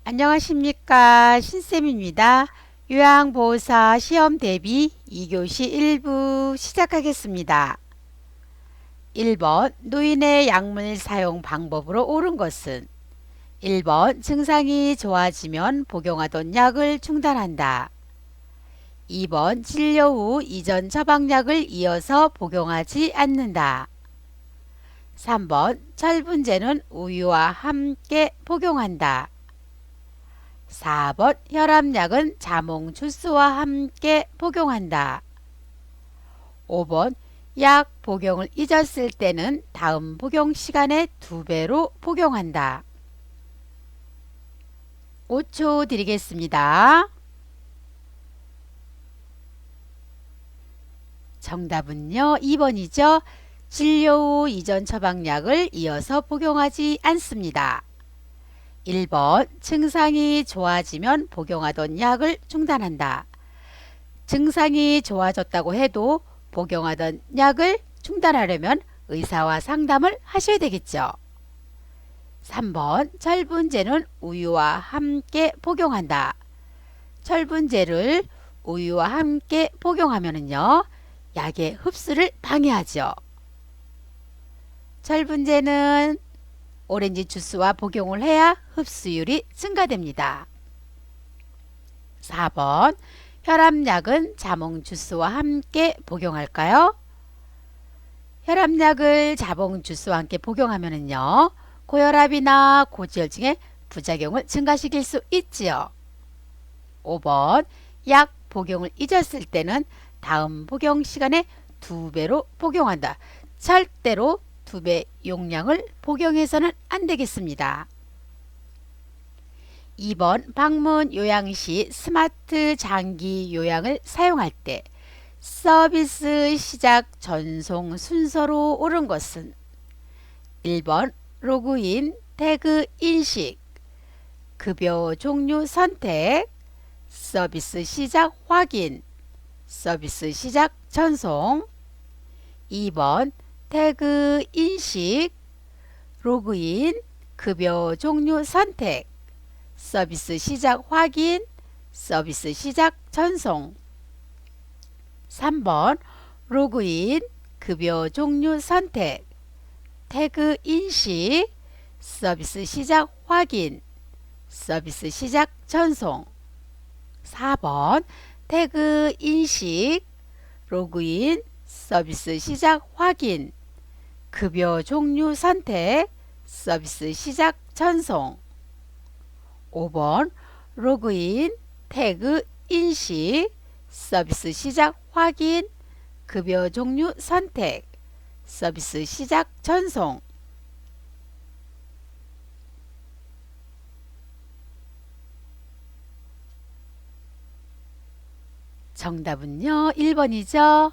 안녕하십니까, 신쌤입니다. 요양보호사 시험 대비 2교시 1부 시작하겠습니다. 1번 노인의 약물 사용 방법으로 옳은 것은 1번 증상이 좋아지면 복용하던 약을 중단한다. 2번 진료 후 이전 처방약을 이어서 복용하지 않는다. 3번 철분제는 우유와 함께 복용한다. 4번 혈압약은 자몽 주스와 함께 복용한다. 5번 약 복용을 잊었을 때는 다음 복용 시간의 2배로 복용한다. 5초 드리겠습니다. 정답은요 2번이죠. 진료 후 이전 처방약을 이어서 복용하지 않습니다. 1번 증상이 좋아지면 복용하던 약을 중단한다. 증상이 좋아졌다고 해도 복용하던 약을 중단하려면 의사와 상담을 하셔야 되겠죠. 3번 철분제는 우유와 함께 복용한다. 철분제를 우유와 함께 복용하면요 약의 흡수를 방해하죠. 철분제는 오렌지 주스와 복용을 해야 흡수율이 증가됩니다. 4번 혈압약은 자몽 주스와 함께 복용할까요? 혈압약을 자몽 주스와 함께 복용하면요 고혈압이나 고지혈증의 부작용을 증가시킬 수 있지요. 5번 약 복용을 잊었을 때는 다음 복용 시간에 2배로 복용한다. 절대로 2배 용량을 복용해서는 안 되겠습니다. 2번 방문 요양 시 스마트 장기 요양을 사용할 때 서비스 시작 전송 순서로 옳은 것은 1번 로그인, 태그 인식, 급여 종류 선택, 서비스 시작 확인, 서비스 시작 전송. 2번 태그 인식, 로그인, 급여 종류 선택, 서비스 시작 확인, 서비스 시작 전송. 3번 로그인, 급여 종류 선택, 태그 인식, 서비스 시작 확인, 서비스 시작 전송. 4번 태그 인식, 로그인, 서비스 시작 확인, 급여 종류 선택, 서비스 시작 전송. 5번 로그인, 태그 인식, 서비스 시작 확인, 급여 종류 선택, 서비스 시작 전송. 정답은요 1번이죠.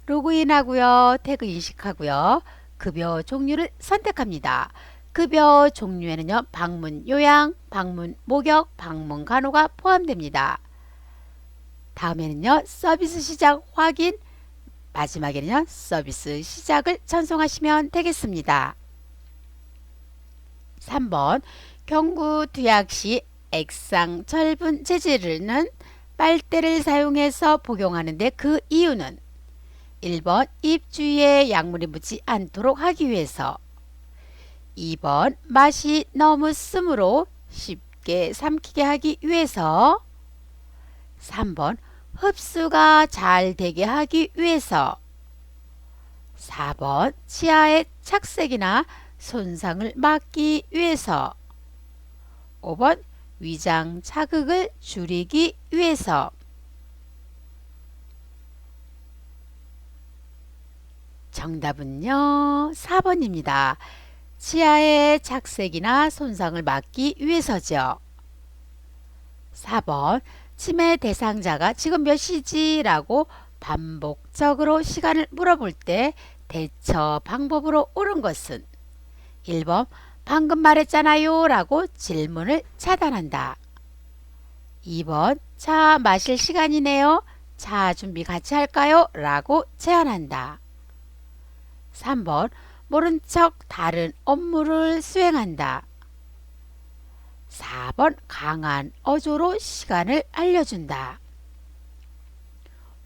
로그인 하고요. 태그 인식하고요. 급여 종류를 선택합니다. 급여 종류에는요. 방문 요양, 방문 목욕, 방문 간호가 포함됩니다. 다음에는요. 서비스 시작 확인, 마지막에는요. 서비스 시작을 전송하시면 되겠습니다. 3번 경구 투약 시 액상 철분 재질은 빨대를 사용해서 복용하는데 그 이유는 1번 입 주위에 약물이 묻지 않도록 하기 위해서, 2번 맛이 너무 쓰므로 쉽게 삼키게 하기 위해서, 3번 흡수가 잘 되게 하기 위해서, 4번 치아의 착색이나 손상을 막기 위해서, 5번 위장 자극을 줄이기 위해서. 정답은요 4번입니다. 치아의 착색이나 손상을 막기 위해서죠. 4번 치매 대상자가 지금 몇 시지? 라고 반복적으로 시간을 물어볼 때 대처 방법으로 옳은 것은 1번 방금 말했잖아요 라고 질문을 차단한다. 2번 차 마실 시간이네요. 차 준비 같이 할까요? 라고 제안한다. 3번 모른 척 다른 업무를 수행한다. 4번 강한 어조로 시간을 알려준다.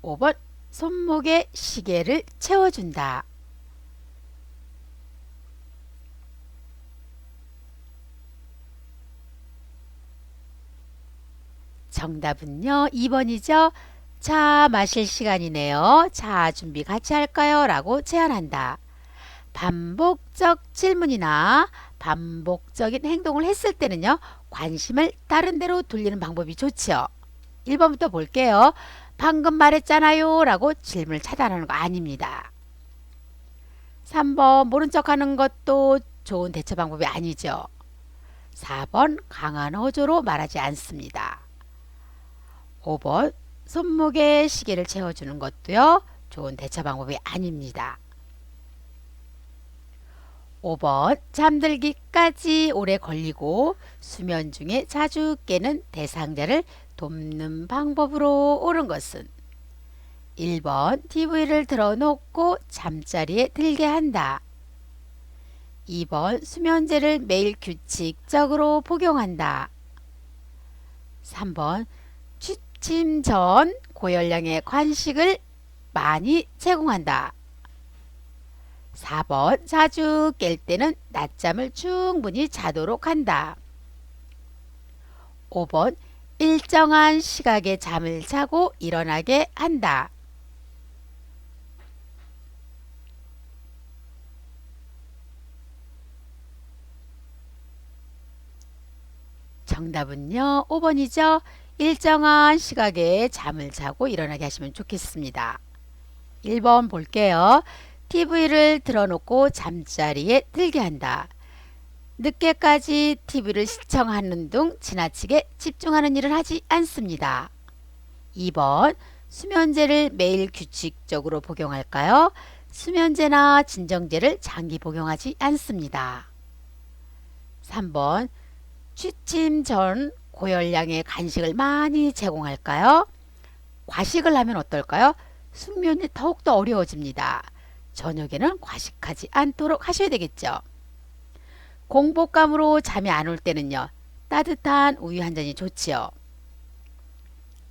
5번 손목에 시계를 채워준다. 정답은요, 2번이죠. 차 마실 시간이네요. 차 준비 같이 할까요? 라고 제안한다. 반복적 질문이나 반복적인 행동을 했을 때는요, 관심을 다른 데로 돌리는 방법이 좋죠. 1번부터 볼게요. 방금 말했잖아요. 라고 질문을 차단하는 거 아닙니다. 3번 모른 척 하는 것도 좋은 대처 방법이 아니죠. 4번 강한 어조로 말하지 않습니다. 5번 손목에 시계를 채워주는 것도요, 좋은 대처 방법이 아닙니다. 5번 잠들기까지 오래 걸리고 수면 중에 자주 깨는 대상자를 돕는 방법으로 옳은 것은 1번 TV를 틀어놓고 잠자리에 들게 한다. 2번 수면제를 매일 규칙적으로 복용한다. 3번 취침 전 고열량의 간식을 많이 제공한다. 4번 자주 깰 때는 낮잠을 충분히 자도록 한다. 5번 일정한 시각에 잠을 자고 일어나게 한다. 정답은요, 5번이죠. 일정한 시각에 잠을 자고 일어나게 하시면 좋겠습니다. 1번 볼게요. TV를 틀어놓고 잠자리에 들게 한다. 늦게까지 TV를 시청하는 등 지나치게 집중하는 일을 하지 않습니다. 2번 수면제를 매일 규칙적으로 복용할까요? 수면제나 진정제를 장기 복용하지 않습니다. 3번 취침 전 고열량의 간식을 많이 제공할까요? 과식을 하면 어떨까요? 숙면이 더욱더 어려워집니다. 저녁에는 과식하지 않도록 하셔야 되겠죠. 공복감으로 잠이 안 올 때는요, 따뜻한 우유 한 잔이 좋지요.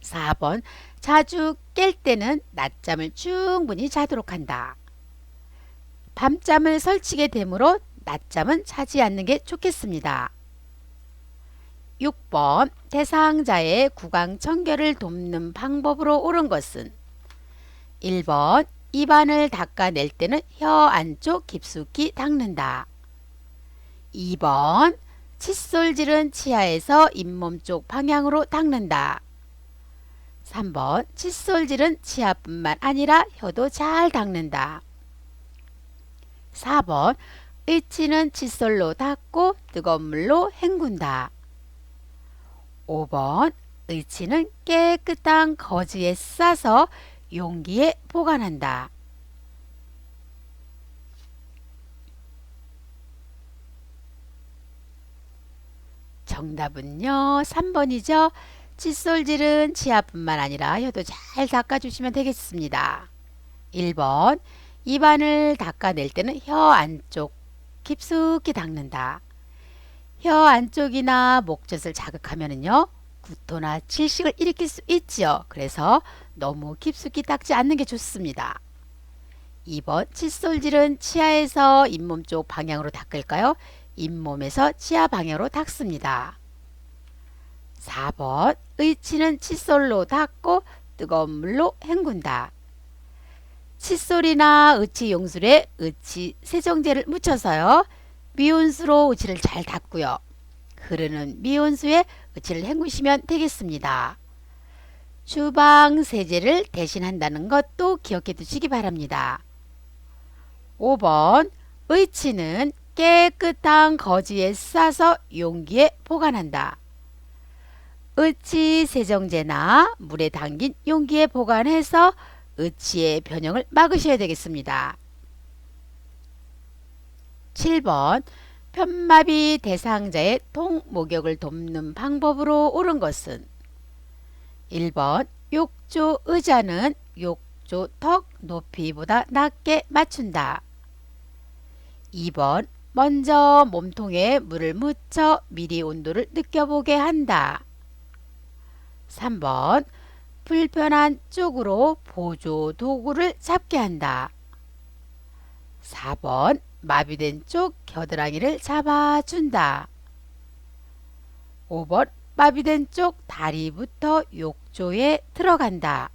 4번 자주 깰 때는 낮잠을 충분히 자도록 한다. 밤잠을 설치게 되므로 낮잠은 자지 않는 게 좋겠습니다. 6번 대상자의 구강 청결을 돕는 방법으로 옳은 것은 1번 입안을 닦아낼 때는 혀 안쪽 깊숙이 닦는다. 2번 칫솔질은 치아에서 잇몸 쪽 방향으로 닦는다. 3번 칫솔질은 치아뿐만 아니라 혀도 잘 닦는다. 4번 의치는 칫솔로 닦고 뜨거운 물로 헹군다. 5번 의치는 깨끗한 거즈에 싸서 용기에 보관한다. 정답은요, 3번이죠. 칫솔질은 치아뿐만 아니라 혀도 잘 닦아주시면 되겠습니다. 1번 입안을 닦아낼 때는 혀 안쪽 깊숙이 닦는다. 혀 안쪽이나 목젖을 자극하면은요, 구토나 질식을 일으킬 수 있지요. 그래서 너무 깊숙이 닦지 않는 게 좋습니다. 2번 칫솔질은 치아에서 잇몸 쪽 방향으로 닦을까요? 잇몸에서 치아 방향으로 닦습니다. 4번 의치는 칫솔로 닦고 뜨거운 물로 헹군다. 칫솔이나 의치 용술에 의치 세정제를 묻혀서요, 미온수로 의치를 잘 닦고요. 흐르는 미온수에 의치를 헹구시면 되겠습니다. 주방 세제를 대신한다는 것도 기억해 두시기 바랍니다. 5번 의치는 깨끗한 거즈에 싸서 용기에 보관한다. 의치 세정제나 물에 담긴 용기에 보관해서 의치의 변형을 막으셔야 되겠습니다. 7번 편마비 대상자의 통목욕을 돕는 방법으로 옳은 것은 1번 욕조 의자는 욕조 턱 높이보다 낮게 맞춘다. 2번 먼저 몸통에 물을 묻혀 미리 온도를 느껴보게 한다. 3번 불편한 쪽으로 보조 도구를 잡게 한다. 4번 마비된 쪽 겨드랑이를 잡아준다. 5번 마비된 쪽 다리부터 욕조에 들어간다.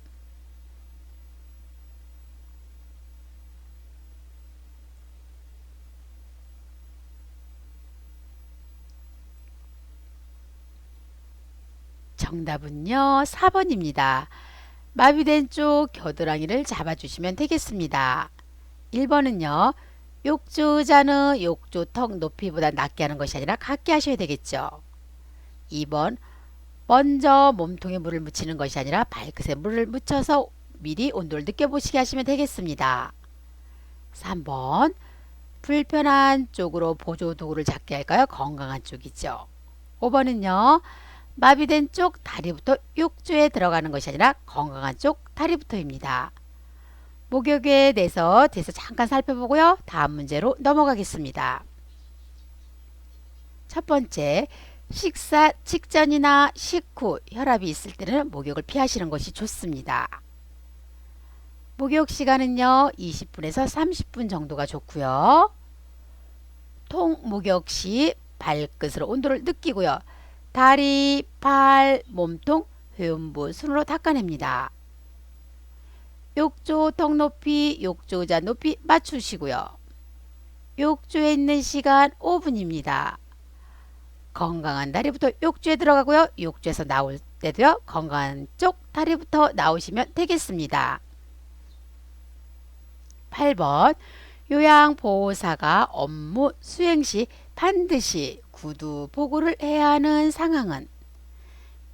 정답은요, 4번입니다. 마비된 쪽 겨드랑이를 잡아주시면 되겠습니다. 1번은요, 욕조 의자는 욕조 턱 높이보다 낮게 하는 것이 아니라 같게 하셔야 되겠죠. 2번, 먼저 몸통에 물을 묻히는 것이 아니라 발끝에 물을 묻혀서 미리 온도를 느껴보시게 하시면 되겠습니다. 3번, 불편한 쪽으로 보조 도구를 잡게 할까요? 건강한 쪽이죠. 5번은요, 마비된 쪽 다리부터 욕조에 들어가는 것이 아니라 건강한 쪽 다리부터입니다. 목욕에 대해서 잠깐 살펴보고요. 다음 문제로 넘어가겠습니다. 첫 번째, 식사 직전이나 식후 혈압이 있을 때는 목욕을 피하시는 것이 좋습니다. 목욕 시간은요, 20분에서 30분 정도가 좋고요. 통 목욕 시 발끝으로 온도를 느끼고요. 다리, 발, 몸통, 회음부 순으로 닦아냅니다. 욕조 턱 높이, 욕조 의자 높이 맞추시고요. 욕조에 있는 시간 5분입니다. 건강한 다리부터 욕조에 들어가고요. 욕조에서 나올 때도요. 건강한 쪽 다리부터 나오시면 되겠습니다. 8번 요양보호사가 업무 수행 시 반드시 구두 보고를 해야 하는 상황은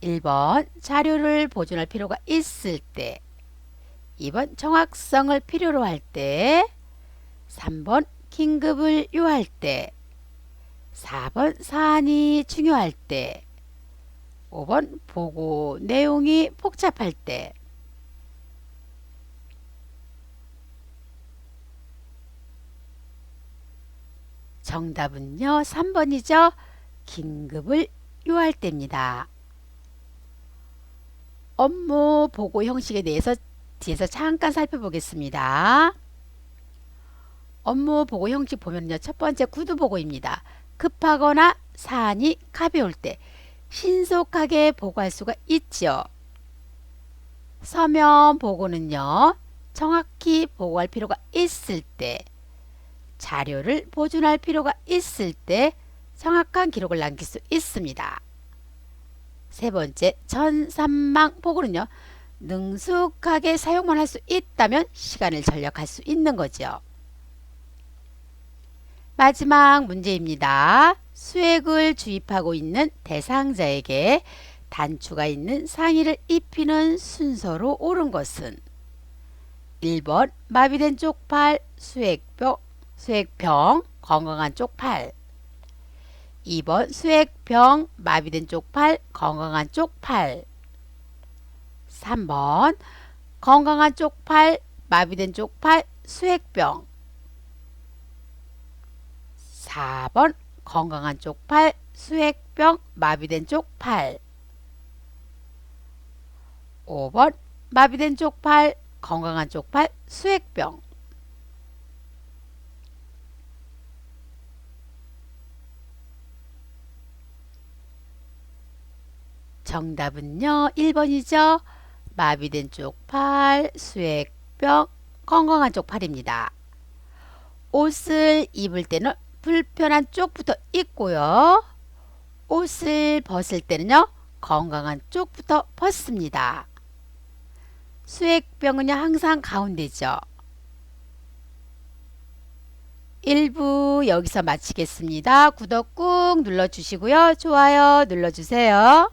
1번 자료를 보존할 필요가 있을 때, 2번 정확성을 필요로 할 때, 3번 긴급을 요할 때, 4번 사안이 중요할 때, 5번 보고 내용이 복잡할 때. 정답은요, 3번이죠. 긴급을 요할 때입니다. 업무 보고 형식에 대해서 뒤에서 잠깐 살펴보겠습니다. 업무 보고 형식 보면요, 첫 번째 구두 보고입니다. 급하거나 사안이 가벼울 때 신속하게 보고할 수가 있죠. 서면 보고는요, 정확히 보고할 필요가 있을 때, 자료를 보존할 필요가 있을 때 정확한 기록을 남길 수 있습니다. 세 번째, 전산망 보고는요, 능숙하게 사용만 할 수 있다면 시간을 절약할 수 있는 거죠. 마지막 문제입니다. 수액을 주입하고 있는 대상자에게 단추가 있는 상의를 입히는 순서로 옳은 것은 1번 마비된 쪽 팔, 수액병, 건강한 쪽 팔. 2번 수액병, 마비된 쪽 팔, 건강한 쪽 팔. 3번 건강한 쪽 팔, 마비된 쪽 팔, 수액병. 4번 건강한 쪽 팔, 수액병, 마비된 쪽 팔. 5번 마비된 쪽 팔, 건강한 쪽 팔, 수액병. 정답은요, 1번이죠. 마비된 쪽 팔, 수액병, 건강한 쪽 팔입니다. 옷을 입을 때는 불편한 쪽부터 입고요. 옷을 벗을 때는요, 건강한 쪽부터 벗습니다. 수액병은요, 항상 가운데죠. 1부 여기서 마치겠습니다. 구독 꾹 눌러주시고요. 좋아요 눌러주세요.